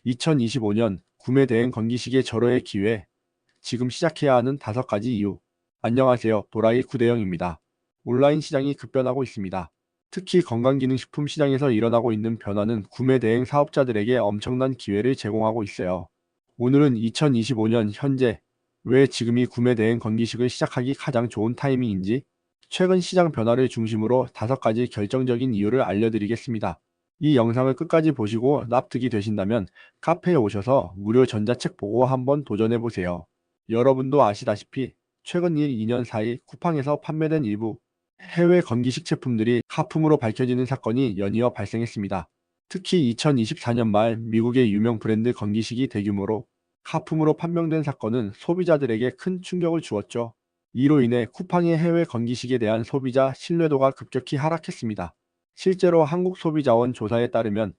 2025년 구매 대행 건기식의 절호의 기회. 지금 시작해야 하는 5가지 이유. 안녕하세요. 도라이 구대영입니다. 온라인 시장이 급변하고 있습니다. 특히 건강기능식품 시장에서 일어나고 있는 변화는 구매 대행 사업자들에게 엄청난 기회를 제공하고 있어요. 오늘은 2025년 현재 왜 지금이 구매 대행 건기식을 시작하기 가장 좋은 타이밍인지, 최근 시장 변화를 중심으로 5가지 결정적인 이유를 알려드리겠습니다. 이 영상을 끝까지 보시고 납득이 되신다면 카페에 오셔서 무료 전자책 보고 한번 도전해보세요. 여러분도 아시다시피 최근 2년 사이 쿠팡에서 판매된 일부 해외 건기식 제품들이 하품으로 밝혀지는 사건이 연이어 발생했습니다. 특히 2024년 말 미국의 유명 브랜드 건기식이 대규모로 하품으로 판명된 사건은 소비자들에게 큰 충격을 주었죠. 이로 인해 쿠팡의 해외 건기식에 대한 소비자 신뢰도가 급격히 하락했습니다. 실제로 한국소비자원 조사에 따르면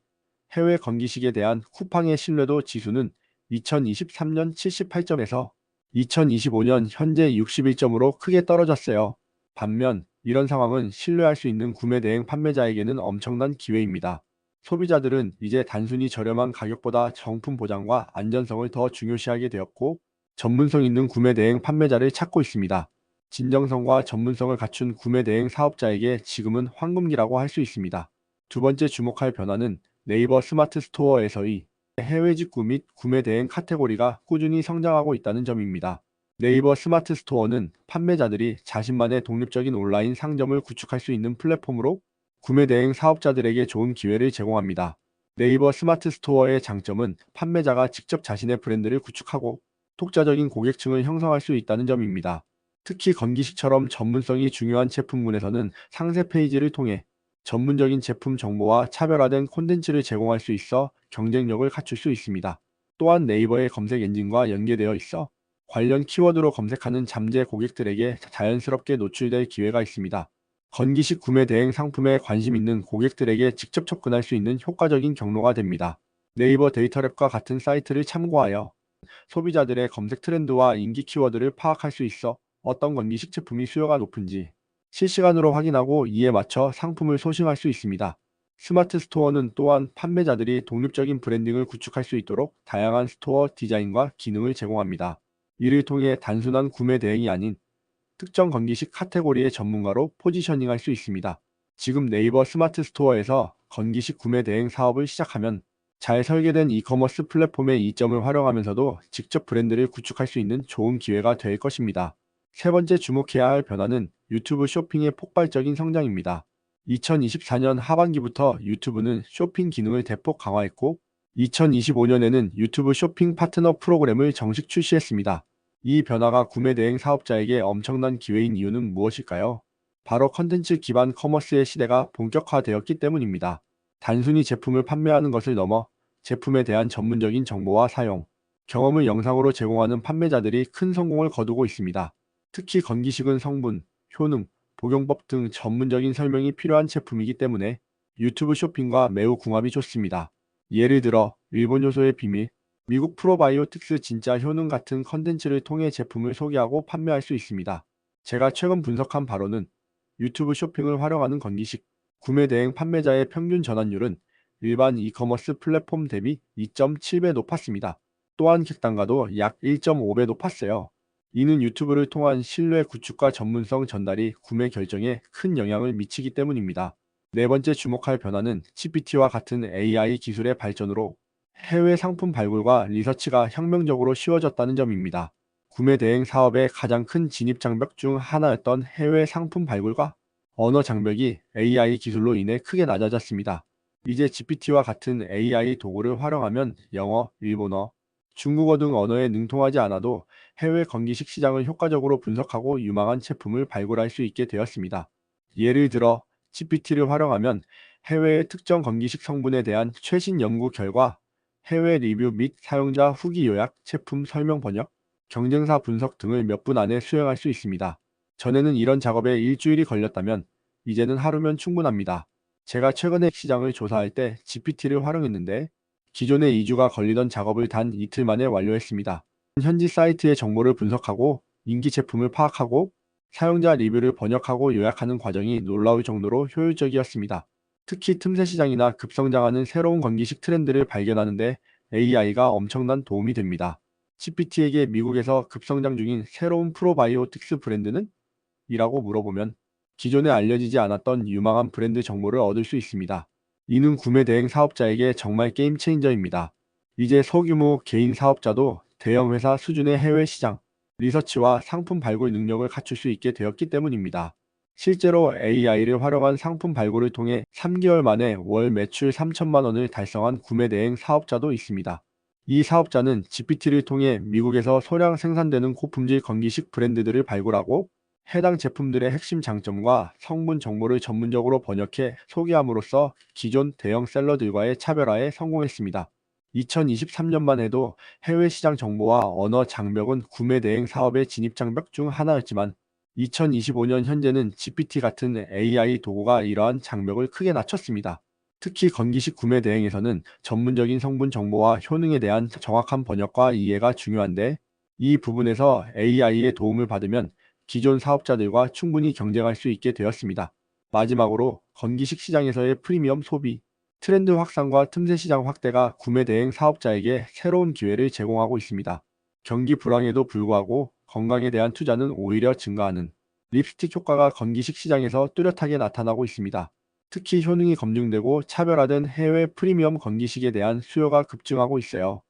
해외 건기식에 대한 쿠팡의 신뢰도 지수는 2023년 78점에서 2025년 현재 61점으로 크게 떨어졌어요. 반면 이런 상황은 신뢰할 수 있는 구매 대행 판매자에게는 엄청난 기회입니다. 소비자들은 이제 단순히 저렴한 가격보다 정품 보장과 안전성을 더 중요시하게 되었고, 전문성 있는 구매 대행 판매자를 찾고 있습니다. 진정성과 전문성을 갖춘 구매 대행 사업자에게 지금은 황금기라고 할 수 있습니다. 두 번째 주목할 변화는 네이버 스마트 스토어에서의 해외 직구 및 구매 대행 카테고리가 꾸준히 성장하고 있다는 점입니다. 네이버 스마트 스토어는 판매자들이 자신만의 독립적인 온라인 상점을 구축할 수 있는 플랫폼으로 구매 대행 사업자들에게 좋은 기회를 제공합니다. 네이버 스마트 스토어의 장점은 판매자가 직접 자신의 브랜드를 구축하고 독자적인 고객층을 형성할 수 있다는 점입니다. 특히 건기식처럼 전문성이 중요한 제품군에서는 상세 페이지를 통해 전문적인 제품 정보와 차별화된 콘텐츠를 제공할 수 있어 경쟁력을 갖출 수 있습니다. 또한 네이버의 검색 엔진과 연계되어 있어 관련 키워드로 검색하는 잠재 고객들에게 자연스럽게 노출될 기회가 있습니다. 건기식 구매 대행 상품에 관심 있는 고객들에게 직접 접근할 수 있는 효과적인 경로가 됩니다. 네이버 데이터랩과 같은 사이트를 참고하여 소비자들의 검색 트렌드와 인기 키워드를 파악할 수 있어 어떤 건기식 제품이 수요가 높은지 실시간으로 확인하고 이에 맞춰 상품을 소싱할 수 있습니다. 스마트 스토어는 또한 판매자들이 독립적인 브랜딩을 구축할 수 있도록 다양한 스토어 디자인과 기능을 제공합니다. 이를 통해 단순한 구매 대행이 아닌 특정 건기식 카테고리의 전문가로 포지셔닝할 수 있습니다. 지금 네이버 스마트 스토어에서 건기식 구매 대행 사업을 시작하면 잘 설계된 이커머스 플랫폼의 이점을 활용하면서도 직접 브랜드를 구축할 수 있는 좋은 기회가 될 것입니다. 세 번째 주목해야 할 변화는 유튜브 쇼핑의 폭발적인 성장입니다. 2024년 하반기부터 유튜브는 쇼핑 기능을 대폭 강화했고, 2025년에는 유튜브 쇼핑 파트너 프로그램을 정식 출시했습니다. 이 변화가 구매 대행 사업자에게 엄청난 기회인 이유는 무엇일까요? 바로 컨텐츠 기반 커머스의 시대가 본격화되었기 때문입니다. 단순히 제품을 판매하는 것을 넘어 제품에 대한 전문적인 정보와 사용, 경험을 영상으로 제공하는 판매자들이 큰 성공을 거두고 있습니다. 특히 건기식은 성분, 효능, 복용법 등 전문적인 설명이 필요한 제품이기 때문에 유튜브 쇼핑과 매우 궁합이 좋습니다. 예를 들어 일본 요소의 비밀, 미국 프로바이오틱스 진짜 효능 같은 컨텐츠를 통해 제품을 소개하고 판매할 수 있습니다. 제가 최근 분석한 바로는 유튜브 쇼핑을 활용하는 건기식 구매 대행 판매자의 평균 전환율은 일반 이커머스 플랫폼 대비 2.7배 높았습니다. 또한 객단가도 약 1.5배 높았어요. 이는 유튜브를 통한 신뢰 구축과 전문성 전달이 구매 결정에 큰 영향을 미치기 때문입니다. 네 번째 주목할 변화는 GPT와 같은 AI 기술의 발전으로 해외 상품 발굴과 리서치가 혁명적으로 쉬워졌다는 점입니다. 구매 대행 사업의 가장 큰 진입 장벽 중 하나였던 해외 상품 발굴과 언어 장벽이 AI 기술로 인해 크게 낮아졌습니다. 이제 GPT와 같은 AI 도구를 활용하면 영어, 일본어, 중국어 등 언어에 능통하지 않아도 해외 건기식 시장을 효과적으로 분석하고 유망한 제품을 발굴할 수 있게 되었습니다. 예를 들어 GPT를 활용하면 해외의 특정 건기식 성분에 대한 최신 연구 결과, 해외 리뷰 및 사용자 후기 요약, 제품 설명 번역, 경쟁사 분석 등을 몇 분 안에 수행할 수 있습니다. 전에는 이런 작업에 일주일이 걸렸다면 이제는 하루면 충분합니다. 제가 최근에 시장을 조사할 때 GPT를 활용했는데 기존에 2주가 걸리던 작업을 단 이틀 만에 완료했습니다. 현지 사이트의 정보를 분석하고 인기 제품을 파악하고 사용자 리뷰를 번역하고 요약하는 과정이 놀라울 정도로 효율적이었습니다. 특히 틈새 시장이나 급성장하는 새로운 건기식 트렌드를 발견하는데 AI가 엄청난 도움이 됩니다. GPT에게 미국에서 급성장 중인 새로운 프로바이오틱스 브랜드는? 이라고 물어보면 기존에 알려지지 않았던 유망한 브랜드 정보를 얻을 수 있습니다. 이는 구매 대행 사업자에게 정말 게임 체인저입니다. 이제 소규모 개인 사업자도 대형 회사 수준의 해외 시장, 리서치와 상품 발굴 능력을 갖출 수 있게 되었기 때문입니다. 실제로 AI를 활용한 상품 발굴을 통해 3개월 만에 월 매출 3천만 원을 달성한 구매 대행 사업자도 있습니다. 이 사업자는 GPT를 통해 미국에서 소량 생산되는 고품질 건기식 브랜드들을 발굴하고 해당 제품들의 핵심 장점과 성분 정보를 전문적으로 번역해 소개함으로써 기존 대형 셀러들과의 차별화에 성공했습니다. 2023년만 해도 해외 시장 정보와 언어 장벽은 구매 대행 사업의 진입 장벽 중 하나였지만 2025년 현재는 GPT 같은 AI 도구가 이러한 장벽을 크게 낮췄습니다. 특히 건기식 구매 대행에서는 전문적인 성분 정보와 효능에 대한 정확한 번역과 이해가 중요한데, 이 부분에서 AI의 도움을 받으면 기존 사업자들과 충분히 경쟁할 수 있게 되었습니다. 마지막으로 건기식 시장에서의 프리미엄 소비, 트렌드 확산과 틈새 시장 확대가 구매 대행 사업자에게 새로운 기회를 제공하고 있습니다. 경기 불황에도 불구하고 건강에 대한 투자는 오히려 증가하는 립스틱 효과가 건기식 시장에서 뚜렷하게 나타나고 있습니다. 특히 효능이 검증되고 차별화된 해외 프리미엄 건기식에 대한 수요가 급증하고 있어요.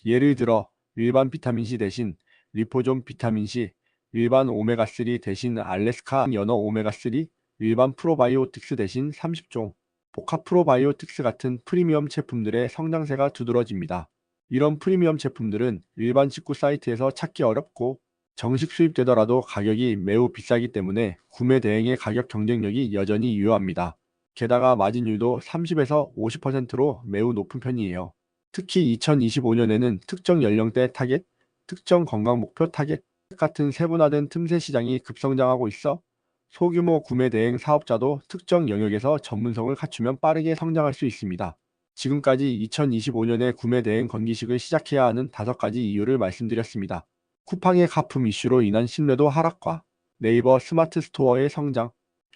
예를 들어 일반 비타민C 대신 리포존 비타민C, 일반 오메가3 대신 알래스카 연어 오메가3, 일반 프로바이오틱스 대신 30종, 보카 프로바이오틱스 같은 프리미엄 제품들의 성장세가 두드러집니다. 이런 프리미엄 제품들은 일반 직구 사이트에서 찾기 어렵고 정식 수입되더라도 가격이 매우 비싸기 때문에 구매 대행의 가격 경쟁력이 여전히 유효합니다. 게다가 마진율도 30에서 50%로 매우 높은 편이에요. 특히 2025년에는 특정 연령대 타겟, 특정 건강 목표 타겟 같은 세분화된 틈새 시장이 급성장하고 있어 소규모 구매 대행 사업자도 특정 영역에서 전문성을 갖추면 빠르게 성장할 수 있습니다. 지금까지 2025년에 구매 대행 건기식을 시작해야 하는 5가지 이유를 말씀드렸습니다. 쿠팡의 가품 이슈로 인한 신뢰도 하락과 네이버 스마트 스토어의 성장,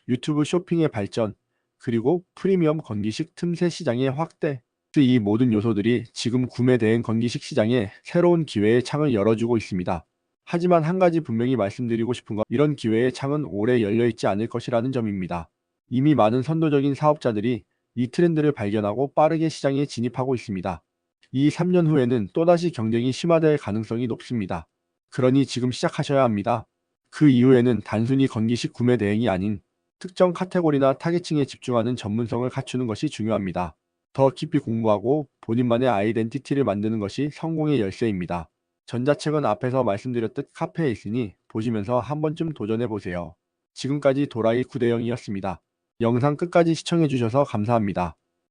유튜브 쇼핑의 발전, 그리고 프리미엄 건기식 틈새 시장의 확대. 이 모든 요소들이 지금 구매 대행 건기식 시장에 새로운 기회의 창을 열어주고 있습니다. 하지만 한 가지 분명히 말씀드리고 싶은 건 이런 기회의 창은 오래 열려있지 않을 것이라는 점입니다. 이미 많은 선도적인 사업자들이 이 트렌드를 발견하고 빠르게 시장에 진입하고 있습니다. 이 3년 후에는 또다시 경쟁이 심화될 가능성이 높습니다. 그러니 지금 시작하셔야 합니다. 그 이후에는 단순히 건기식 구매 대행이 아닌 특정 카테고리나 타겟층에 집중하는 전문성을 갖추는 것이 중요합니다. 더 깊이 공부하고 본인만의 아이덴티티를 만드는 것이 성공의 열쇠입니다. 전자책은 앞에서 말씀드렸듯 카페에 있으니 보시면서 한 번쯤 도전해보세요. 지금까지 도라이 9대0이었습니다. 영상 끝까지 시청해주셔서 감사합니다.